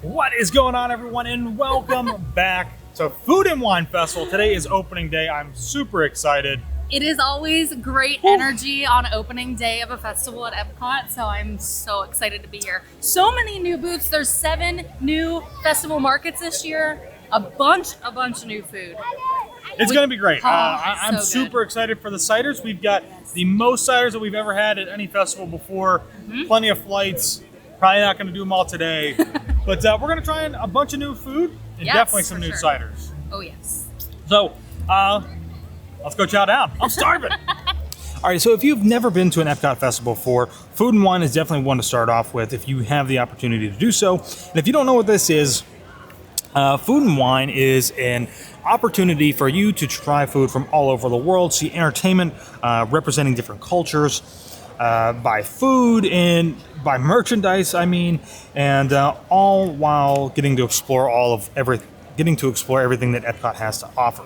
What is going on, everyone, and welcome back to Food and Wine Festival. Today is opening day. I'm super excited. It is always great energy on opening day of a festival at Epcot, so I'm so excited to be here. So many new booths. There's 7 new festival markets this year. A bunch of new food. It's going to be great. I'm so super excited for the ciders. We've got the most ciders that we've ever had at any festival before. Plenty of flights. Probably not going to do them all today. But we're going to try a bunch of new food and definitely some new ciders. Oh, yes. So, let's go chow down. I'm starving. All right, so if you've never been to an Epcot festival before, Food and Wine is definitely one to start off with if you have the opportunity to do so. And if you don't know what this is, Food and Wine is an opportunity for you to try food from all over the world, see entertainment representing different cultures, buy food and buy merchandise, and all while getting to explore everything that Epcot has to offer.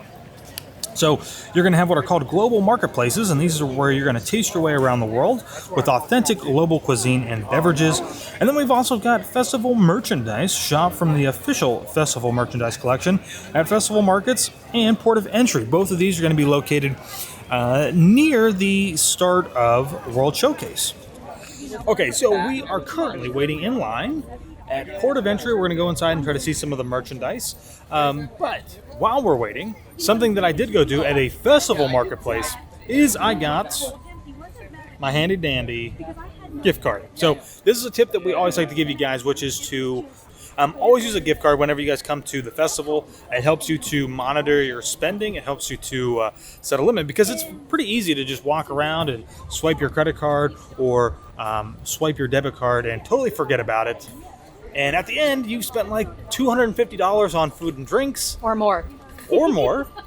So you're going to have what are called global marketplaces, and these are where you're going to taste your way around the world with authentic global cuisine and beverages. And then we've also got festival merchandise, shop from the official festival merchandise collection at festival markets and port of entry. Both of these are going to be located near the start of World Showcase. Okay, so we are currently waiting in line at port of entry. We're going to go inside and try to see some of the merchandise. But while we're waiting, something that I did go do at a festival marketplace is I got my handy dandy gift card. So this is a tip that we always like to give you guys, which is to always use a gift card whenever you guys come to the festival. It helps you to monitor your spending. It helps you to set a limit, because it's pretty easy to just walk around and swipe your credit card or swipe your debit card and totally forget about it. And at the end, you've spent like $250 on food and drinks. Or more.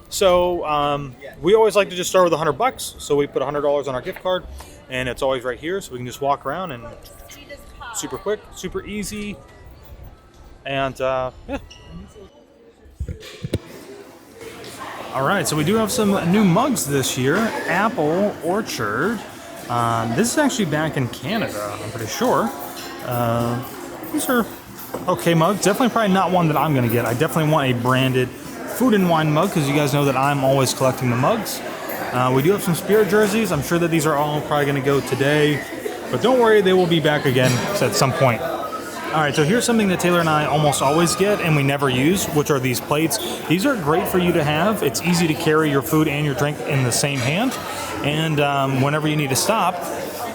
So we always like to just start with $100. So we put $100 on our gift card, and it's always right here. So we can just walk around and super quick, super easy. And yeah. All right, so we do have some new mugs this year. Apple Orchard. This is actually back in Canada, I'm pretty sure. These are okay mugs. Definitely probably not one that I'm going to get. I definitely want a branded Food and Wine mug, because you guys know that I'm always collecting the mugs. We do have some Spirit jerseys. I'm sure that these are all probably going to go today. But don't worry, they will be back again at some point. All right, so here's something that Taylor and I almost always get and we never use, which are these plates. These are great for you to have. It's easy to carry your food and your drink in the same hand. And whenever you need to stop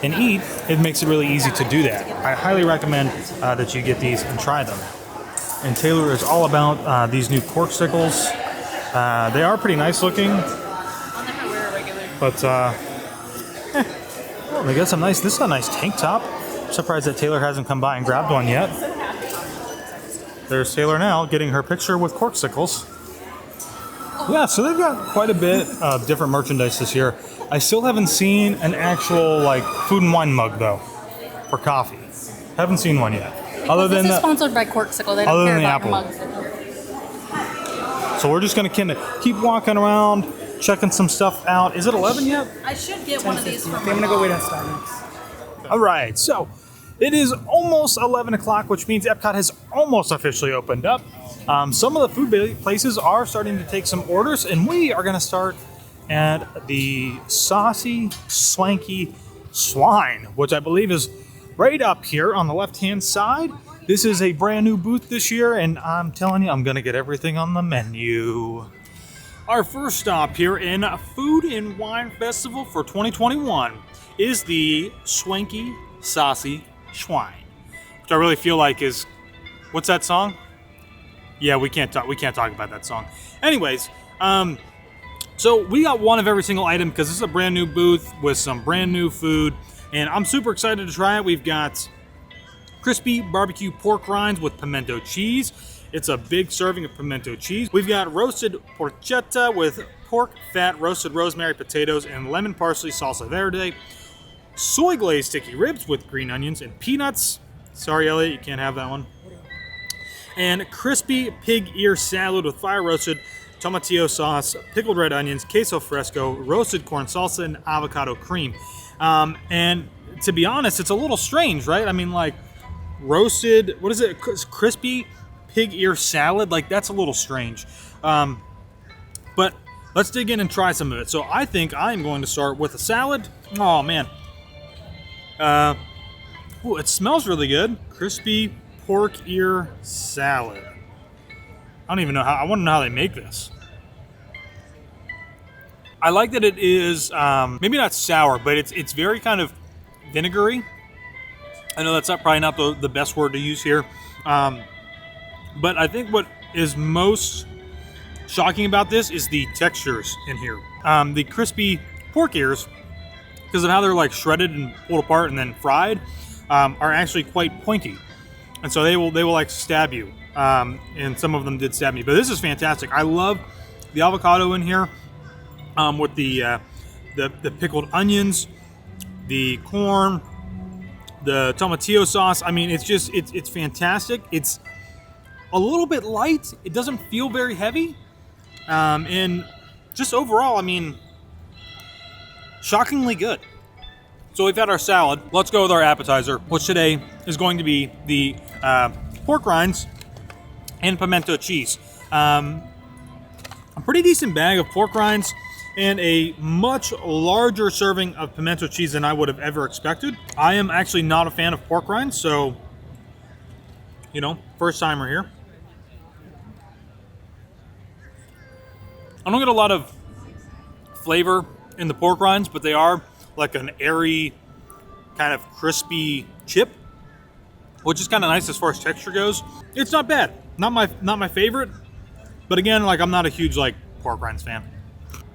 and eat, it makes it really easy to do that. I highly recommend that you get these and try them. And Taylor is all about these new corksicles. They are pretty nice looking. I'll never wear a regular. But they got some nice. This is a nice tank top. I'm surprised that Taylor hasn't come by and grabbed one yet. There's Taylor now getting her picture with corksicles. Yeah, so they've got quite a bit of different merchandise this year. I still haven't seen an actual Food and Wine mug though for coffee. Haven't seen one yet. Other than this is sponsored by Corksicle. They don't care about your mugs. So we're just gonna kind of keep walking around, checking some stuff out. Is it 11 yet? I should get one of these from I'm gonna go wait at Starbucks. All right, so it is almost 11 o'clock, which means Epcot has almost officially opened up. Some of the food places are starting to take some orders, and we are going to start at the saucy, swanky Swine, which I believe is right up here on the left-hand side. This is a brand new booth this year, and I'm telling you, I'm going to get everything on the menu. Our first stop here in Food and Wine Festival for 2021 is the Swanky Saucy Swine, which I really feel like is, what's that song? Yeah, we can't talk about that song. Anyways, so we got one of every single item because this is a brand new booth with some brand new food, and I'm super excited to try it. We've got crispy barbecue pork rinds with pimento cheese. It's a big serving of pimento cheese. We've got roasted porchetta with pork fat, roasted rosemary, potatoes, and lemon parsley salsa verde. Soy glazed sticky ribs with green onions and peanuts. Sorry, Elliot, you can't have that one. And crispy pig ear salad with fire roasted tomatillo sauce, pickled red onions, queso fresco, roasted corn salsa, and avocado cream. And to be honest, it's a little strange, right? I mean, roasted, what is it? Crispy pig ear salad. Like, that's a little strange. But let's dig in and try some of it. So I think I'm going to start with a salad. Oh, man. Ooh, it smells really good. Crispy pork ear salad. I don't even know how, I want to know how they make this. I like that it is, maybe not sour, but it's very kind of vinegary. I know that's probably not the best word to use here. But I think what is most shocking about this is the textures in here. The crispy pork ears, because of how they're like shredded and pulled apart and then fried, are actually quite pointy. And so they will like stab you. And some of them did stab me. But this is fantastic. I love the avocado in here with the pickled onions, the corn, the tomatillo sauce. I mean, it's fantastic. It's a little bit light. It doesn't feel very heavy. And just overall, I mean, shockingly good. So we've had our salad. Let's go with our appetizer, which today is going to be the pork rinds and pimento cheese. A pretty decent bag of pork rinds and a much larger serving of pimento cheese than I would have ever expected. I am actually not a fan of pork rinds, so, you know, first timer here. I don't get a lot of flavor in the pork rinds, but they are like an airy, kind of crispy chip, which is kind of nice as far as texture goes. It's not bad. Not my favorite, but again, like, I'm not a huge like pork rinds fan.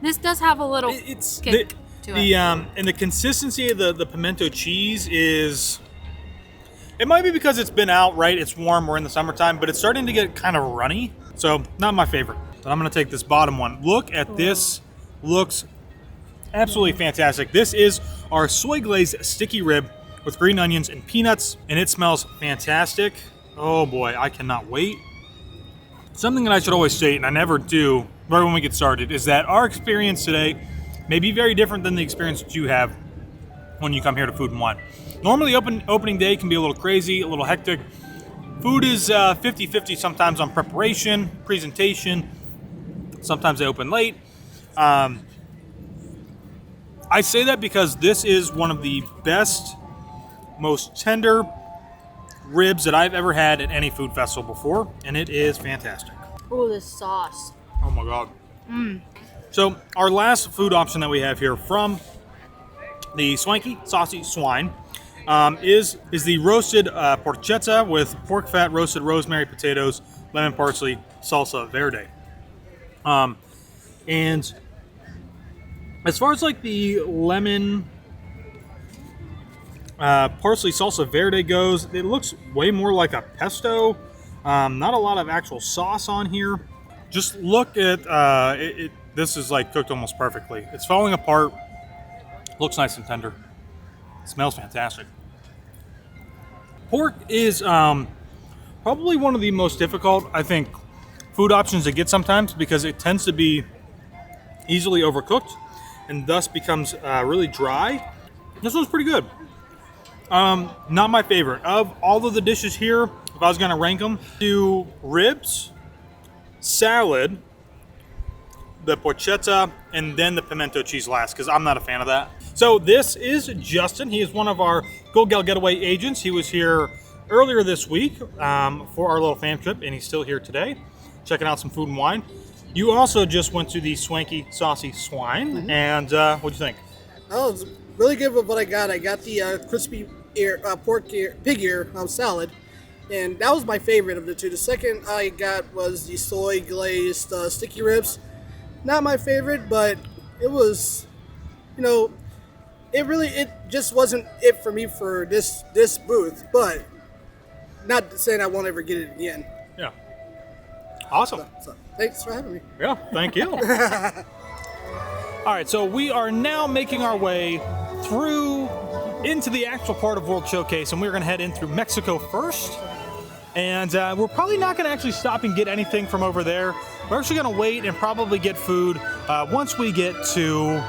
This does have a little kick to it. And the consistency of the pimento cheese is, it might be because it's been out, right? It's warm, we're in the summertime, but it's starting to get kind of runny. So not my favorite. But I'm gonna take this bottom one. Look at this, looks absolutely fantastic. This is our soy glazed sticky rib with green onions and peanuts, and it smells fantastic. Oh boy, I cannot wait. Something that I should always state, and I never do right when we get started, is that our experience today may be very different than the experience that you have when you come here to Food and Wine. Normally, opening day can be a little crazy, a little hectic. Food is 50-50 sometimes on preparation, presentation. Sometimes they open late. I say that because this is one of the best, most tender ribs that I've ever had at any food festival before, and it is fantastic. Oh, this sauce. Oh my God. So our last food option that we have here from the Swanky Saucy Swine is the roasted porchetta with pork fat, roasted rosemary, potatoes, lemon parsley, salsa verde. And as far as like the lemon parsley salsa verde goes, it looks way more like a pesto. Not a lot of actual sauce on here. Just look at this is like cooked almost perfectly. It's falling apart. Looks nice and tender. It smells fantastic. Pork is probably one of the most difficult, I think, food options to get sometimes because it tends to be easily overcooked and thus becomes really dry. This one's pretty good. Not my favorite. Of all of the dishes here, if I was going to rank them, do ribs, salad, the porchetta, and then the pimento cheese last, because I'm not a fan of that. So this is Justin. He is one of our Gold Gal Getaway agents. He was here earlier this week for our little fam trip, and he's still here today, checking out some food and wine. You also just went to the Swanky Saucy Swine, and what'd you think? Oh, it's really good with what I got. I got the crispy pig ear salad, and that was my favorite of the two. The second I got was the soy glazed sticky ribs. Not my favorite, but it was, you know, it just wasn't it for me for this booth. But not saying I won't ever get it again. Yeah. Awesome. So thanks for having me. Yeah, thank you. All right, so we are now making our way through into the actual part of World Showcase, and we're going to head in through Mexico first. And we're probably not going to actually stop and get anything from over there. We're actually going to wait and probably get food once we get to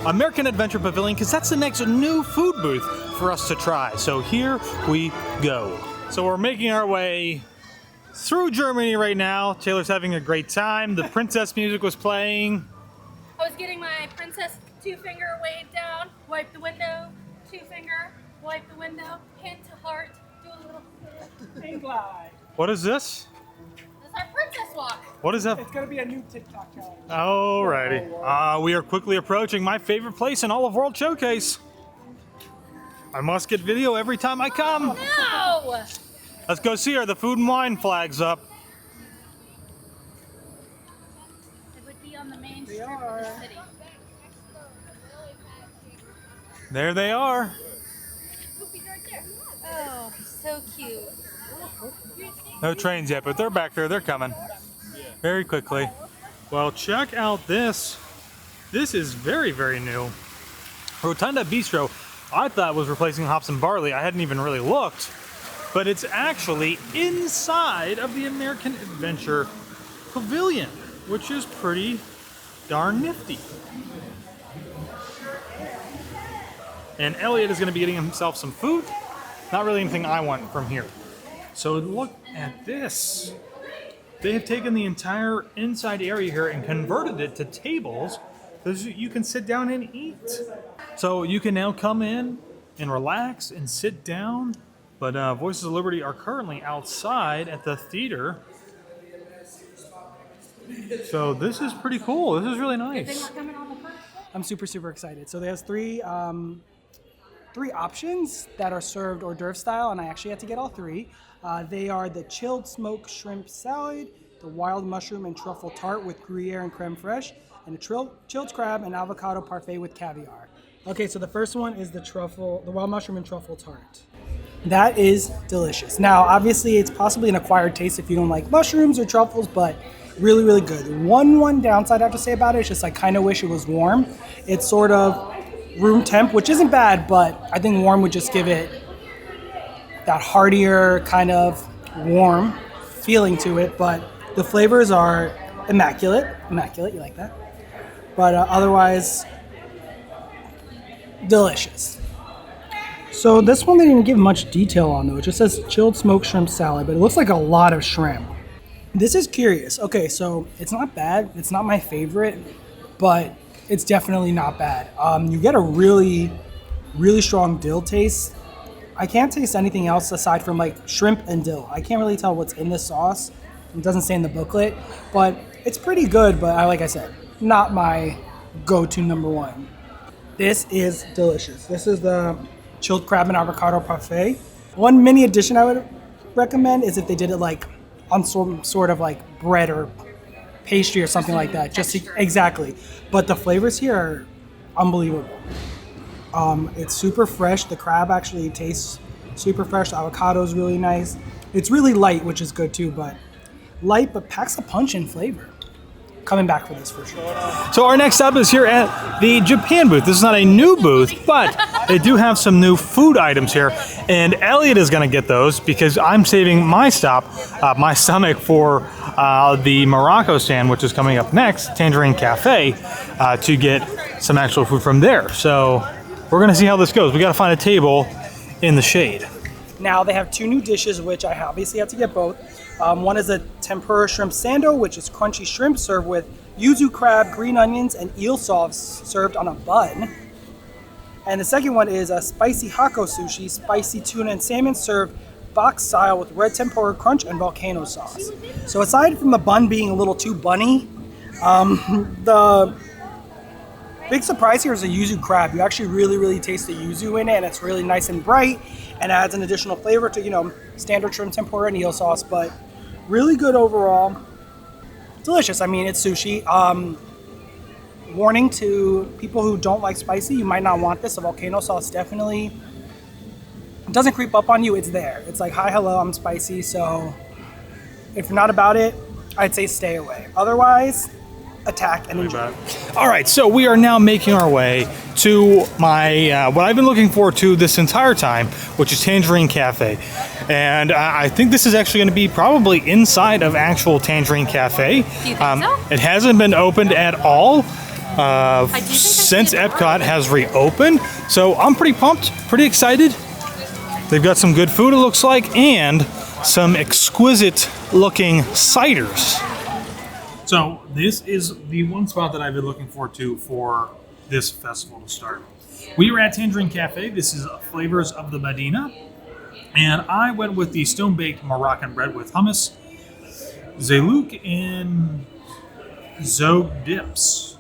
American Adventure Pavilion, because that's the next new food booth for us to try. So here we go. So we're making our way through Germany right now. Taylor's having a great time. The princess music was playing. I was getting my princess 2-finger weighed down, wipe the window, 2-finger, wipe the window, hand to heart, do a little hang glide. What is this? This is our princess walk. What is that? It's gonna be a new TikTok challenge. Alrighty. We are quickly approaching my favorite place in all of World Showcase. I must get video every time I come. No! Let's go see her. The food and wine flag's up. It would be on the main strip of the city. There they are. Oh, so cute. No trains yet, but they're back there. They're coming very quickly. Well, check out this. This is very, very new. Rotunda Bistro, I thought was replacing Hops and Barley. I hadn't even really looked, but it's actually inside of the American Adventure Pavilion, which is pretty darn nifty. And Elliot is going to be getting himself some food. Not really anything I want from here. So look at this. They have taken the entire inside area here and converted it to tables so you can sit down and eat. So you can now come in and relax and sit down. But Voices of Liberty are currently outside at the theater. So this is pretty cool. This is really nice. I'm super excited. So there's three options that are served hors d'oeuvre style, and I actually had to get all three. They are the chilled smoked shrimp salad, the wild mushroom and truffle tart with Gruyere and creme fraiche, and a chilled crab and avocado parfait with caviar. Okay, so the first one is the wild mushroom and truffle tart. That is delicious. Now, obviously, it's possibly an acquired taste if you don't like mushrooms or truffles, but really good. One downside I have to say about it is just I kind of wish it was warm. It's sort of room temp, which isn't bad, but I think warm would just give it that heartier kind of warm feeling to it. But the flavors are immaculate, you like that? But otherwise, delicious. So this one they didn't give much detail on though. It just says chilled smoked shrimp salad, but it looks like a lot of shrimp. This is curious. Okay, so it's not bad. It's not my favorite, but it's definitely not bad. You get a really strong dill taste. I can't taste anything else aside from like shrimp and dill. I can't really tell what's in this sauce. It doesn't say in the booklet, but it's pretty good. But like I said, not my go-to number one. This is delicious. This is the chilled crab and avocado parfait. One mini addition I would recommend is if they did it like on some sort of like bread or pastry or something like that. Exactly. But the flavors here are unbelievable. It's super fresh. The crab actually tastes super fresh. The avocado is really nice. It's really light, which is good too, but light but packs a punch in flavor. Coming back for this for sure. So our next stop is here at the Japan booth. This is not a new booth, but they do have some new food items here. And Elliot is going to get those because I'm saving my stomach for the Morocco stand, which is coming up next, Tangerine Cafe, to get some actual food from there. So we're going to see how this goes. We got to find a table in the shade. Now they have two new dishes, which I obviously have to get both. One is a tempura shrimp sando, which is crunchy shrimp served with yuzu crab, green onions, and eel sauce served on a bun. And the second one is a spicy hako sushi, spicy tuna and salmon served box style with red tempura crunch and volcano sauce. So aside from the bun being a little too bunny, the big surprise here is the yuzu crab. You actually really taste the yuzu in it, and it's really nice and bright and adds an additional flavor to, standard shrimp tempura and eel sauce, but really good overall. Delicious. I mean, it's sushi. Warning to people who don't like spicy, you might not want this. The volcano sauce definitely doesn't creep up on you. It's there. It's like, hi, hello, I'm spicy. So if you're not about it, I'd say stay away. Otherwise, attack and enjoy. All right, so we are now making our way to my what I've been looking forward to this entire time, which is Tangerine Cafe. And I think this is actually going to be probably inside of actual Tangerine Cafe. Do you think so? It hasn't been opened at all since Epcot has reopened. So I'm pretty pumped, pretty excited. They've got some good food, it looks like, and some exquisite looking ciders. So this is the one spot that I've been looking forward to for this festival to start. We were at Tangerine Cafe. This is Flavors of the Medina. And I went with the stone-baked Moroccan bread with hummus, zalouk, and zog dips.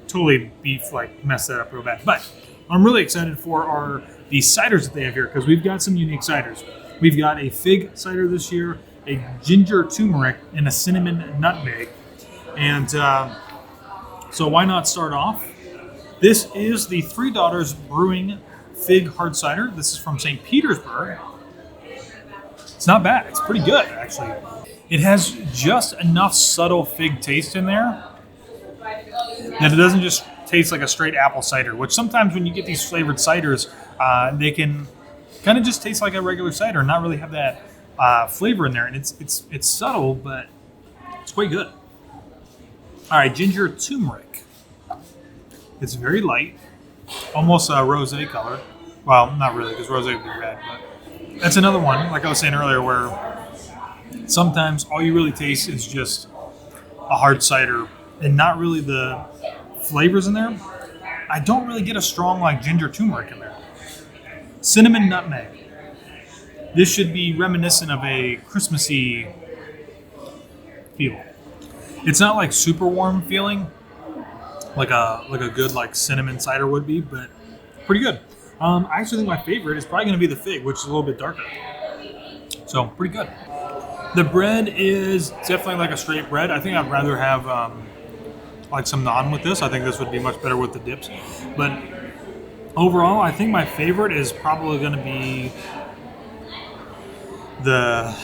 Totally beef, like, messed that up real bad. But I'm really excited for the ciders that they have here, because we've got some unique ciders. We've got a fig cider this year, a ginger turmeric, and a cinnamon nutmeg. And so why not start off? This is the Three Daughters Brewing Fig Hard Cider. This is from St. Petersburg. It's not bad. It's pretty good, actually. It has just enough subtle fig taste in there that it doesn't just taste like a straight apple cider, which sometimes when you get these flavored ciders, they can kind of just taste like a regular cider and not really have that flavor in there. And it's subtle, but it's quite good. All right, ginger turmeric. It's very light, almost a rosé color. Well, not really, because rosé would be red, but that's another one, like I was saying earlier, where sometimes all you really taste is just a hard cider and not really the flavors in there. I don't really get a strong like ginger turmeric in there. Cinnamon nutmeg. This should be reminiscent of a Christmassy feel. It's not like super warm feeling, like a good like cinnamon cider would be, but pretty good. I actually think my favorite is probably going to be the fig, which is a little bit darker. So pretty good. The bread is definitely like a straight bread. I think I'd rather have like some naan with this. I think this would be much better with the dips. But overall, I think my favorite is probably going to be the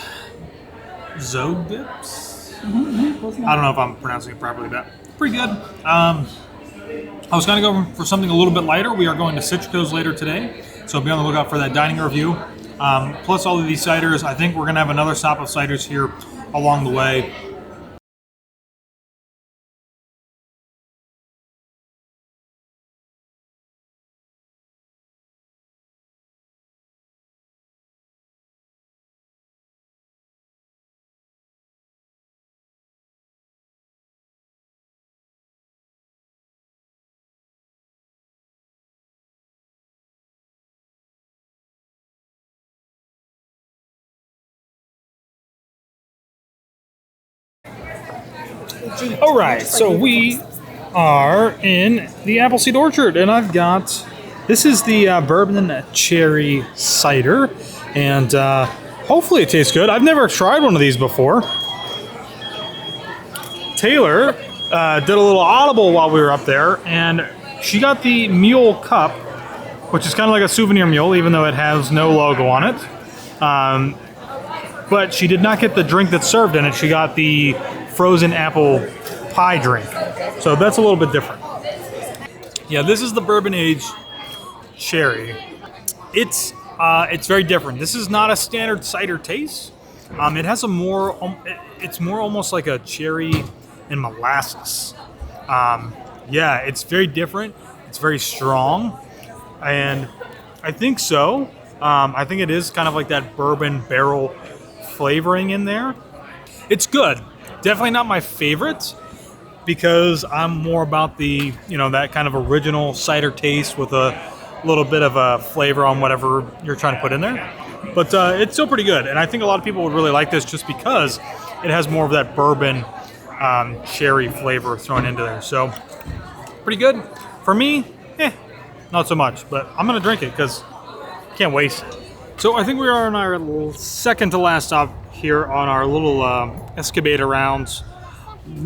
zog dips. I don't know if I'm pronouncing it properly, but pretty good. I was going to go for something a little bit lighter. We are going to Citrico's later today, so be on the lookout for that dining review. Plus all of these ciders. I think we're going to have another stop of ciders here along the way. All right, so we are in the Appleseed Orchard, and I've got, this is the bourbon cherry cider, and hopefully it tastes good. I've never tried one of these before. Taylor did a little audible while we were up there, and she got the mule cup, which is kind of like a souvenir mule, even though it has no logo on it. But she did not get the drink that's served in it. She got the frozen apple pie drink. So that's a little bit different. Yeah, this is the bourbon aged cherry. It's very different. This is not a standard cider taste. It has a more, it's more almost like a cherry and molasses. Yeah, it's very different. It's very strong. And I think so. I think it is kind of like that bourbon barrel flavoring in there. It's good. Definitely not my favorite, because I'm more about the, that kind of original cider taste with a little bit of a flavor on whatever you're trying to put in there. But it's still pretty good. And I think a lot of people would really like this just because it has more of that bourbon cherry flavor thrown into there. So pretty good. For me, not so much. But I'm going to drink it because I can't waste it. So I think we are on our second to last stop here on our little escapade around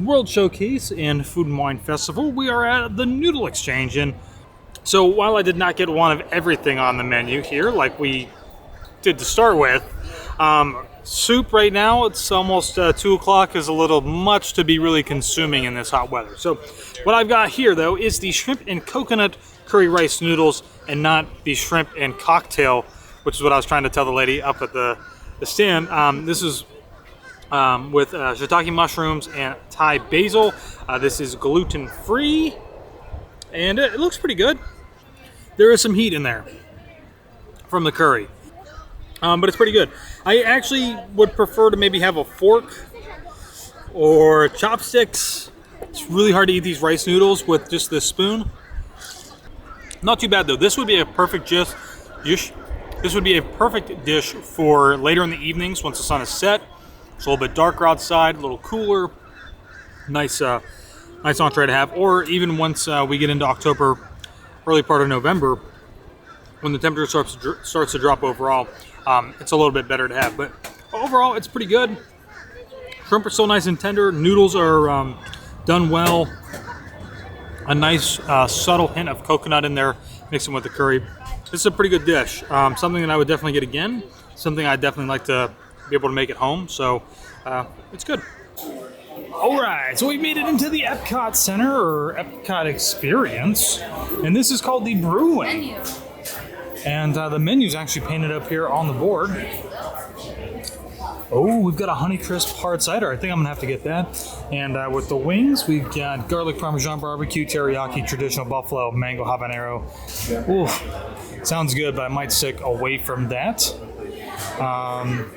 World Showcase and Food and Wine Festival. We are at the Noodle Exchange Inn. So while I did not get one of everything on the menu here, like we did to start with, soup right now, it's almost 2 o'clock, is a little much to be really consuming in this hot weather. So what I've got here, though, is the shrimp and coconut curry rice noodles, and not the shrimp and cocktail, which is what I was trying to tell the lady up at the stand. This is with shiitake mushrooms and Thai basil. This is gluten-free, and it looks pretty good. There is some heat in there from the curry. but it's pretty good. I actually would prefer to maybe have a fork or chopsticks. It's really hard to eat these rice noodles with just this spoon. Not too bad though. This would be a perfect dish. This would be a perfect dish for later in the evenings once the sun is set. It's a little bit darker outside, a little cooler. Nice entree to have. Or even once we get into October, early part of November, when the temperature starts to drop overall, it's a little bit better to have. But overall, it's pretty good. Shrimp are still nice and tender. Noodles are done well. A nice subtle hint of coconut in there, mixing with the curry. This is a pretty good dish. Something that I would definitely get again. Something I'd definitely like to be able to make at home. So it's good. All right, so we made it into the Epcot Center, or Epcot Experience. And this is called the Brewing. Menu. And the menu's actually painted up here on the board. Oh, we've got a Honeycrisp hard cider. I think I'm gonna have to get that. And with the wings, we've got garlic parmesan barbecue, teriyaki, traditional buffalo, mango habanero. Ooh, sounds good, but I might stick away from that.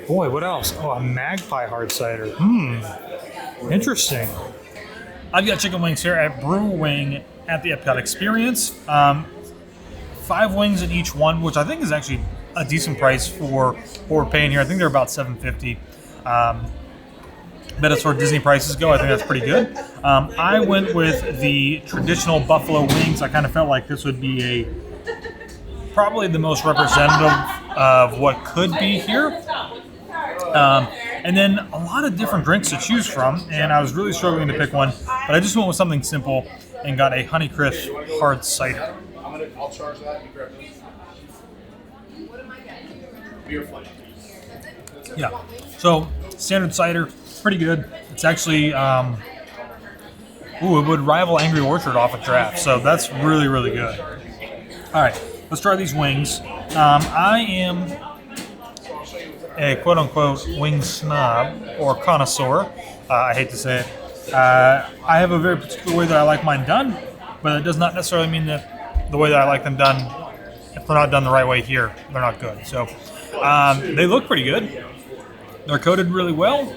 Boy, what else? Oh, a magpie hard cider. Interesting. I've got chicken wings here at Brewing at the Epcot Experience. 5 wings in each one, which I think is actually a decent price for what we're paying here. I think they're about $7.50. But as far as Disney prices go, I think that's pretty good. I went with the traditional buffalo wings. I kind of felt like this would be probably the most representative of what could be here. And then a lot of different drinks to choose from, and I was really struggling to pick one, but I just went with something simple and got a Honeycrisp hard cider. I'll charge that. You grab those. Beer flight. Yeah. So standard cider, pretty good. It's actually, it would rival Angry Orchard off a draft. So that's really, really good. All right, let's try these wings. I am a quote-unquote wing snob or connoisseur. I hate to say it. I have a very particular way that I like mine done, but it does not necessarily mean that the way that I like them done, if they're not done the right way here, they're not good. So they look pretty good. They're coated really well.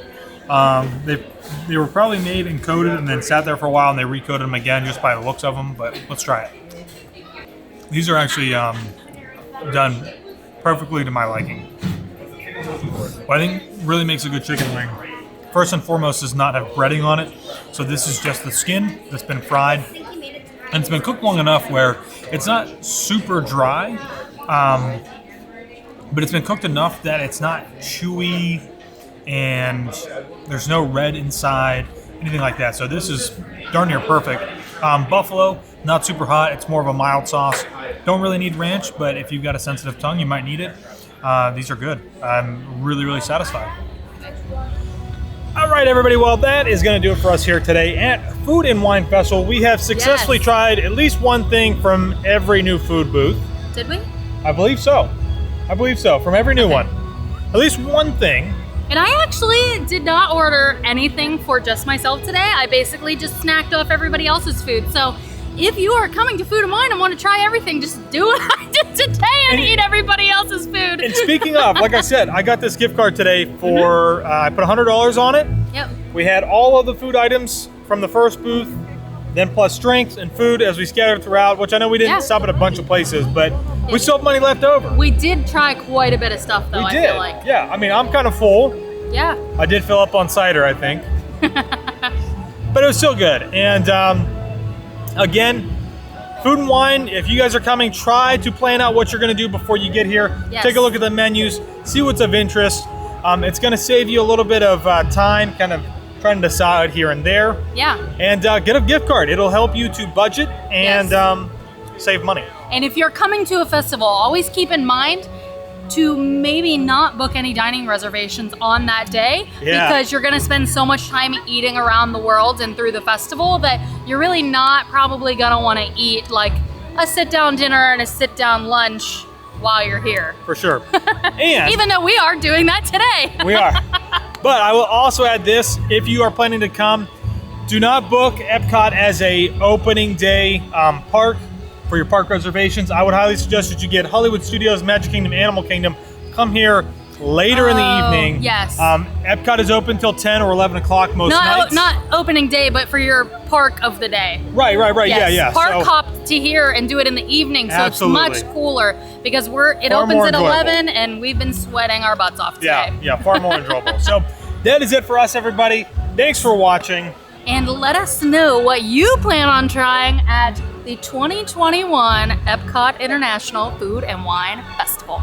They were probably made and coated and then sat there for a while, and they recoated them again just by the looks of them, but let's try it. These are actually done perfectly to my liking. What I think really makes a good chicken wing, first and foremost, does not have breading on it. So this is just the skin that's been fried. And it's been cooked long enough where it's not super dry, but it's been cooked enough that it's not chewy and there's no red inside, anything like that. So this is darn near perfect. Buffalo, not super hot. It's more of a mild sauce. Don't really need ranch, but if you've got a sensitive tongue, you might need it. These are good. I'm really, really satisfied. All right, everybody. Well, that is going to do it for us here today at Food and Wine Festival. We have successfully tried at least one thing from every new food booth. Did we? I believe so. From every new one. At least one thing. And I actually did not order anything for just myself today. I basically just snacked off everybody else's food. So if you are coming to Food and Wine and want to try everything, just do what I did today and eat everybody else's food. And speaking of, like I said, I got this gift card today for, I put $100 on it. Yep. We had all of the food items from the first booth, then plus drinks and food as we scattered throughout, which I know we didn't stop at a bunch of places, but we still have money left over. We did try quite a bit of stuff, though, I feel like. Yeah, I mean, I'm kind of full. Yeah. I did fill up on cider, I think. But it was still good. And again, Food and Wine, if you guys are coming, try to plan out what you're going to do before you get here. Yes. Take a look at the menus, see what's of interest. It's going to save you a little bit of time, kind of trying to decide here and there. Yeah. And get a gift card. It'll help you to budget and save money. And if you're coming to a festival, always keep in mind to maybe not book any dining reservations on that day because you're going to spend so much time eating around the world and through the festival that you're really not probably going to want to eat like a sit-down dinner and a sit-down lunch while you're here. For sure. And even though we are doing that today. We are. But I will also add this, if you are planning to come, do not book Epcot as a opening day park for your park reservations. I would highly suggest that you get Hollywood Studios, Magic Kingdom, Animal Kingdom come here later in the Oh, evening. yes. Epcot is open till 10 or 11 o'clock most nights. Not opening day, but for your park of the day. Right. Yes. Yeah. Park So, hop to here and do it in the evening, so Absolutely. it's much cooler because it Far opens more at enjoyable. 11 and we've been sweating our butts off today. yeah, far more enjoyable. So that is it for us, everybody. Thanks for watching. And let us know what you plan on trying at the 2021 Epcot International Food and Wine Festival.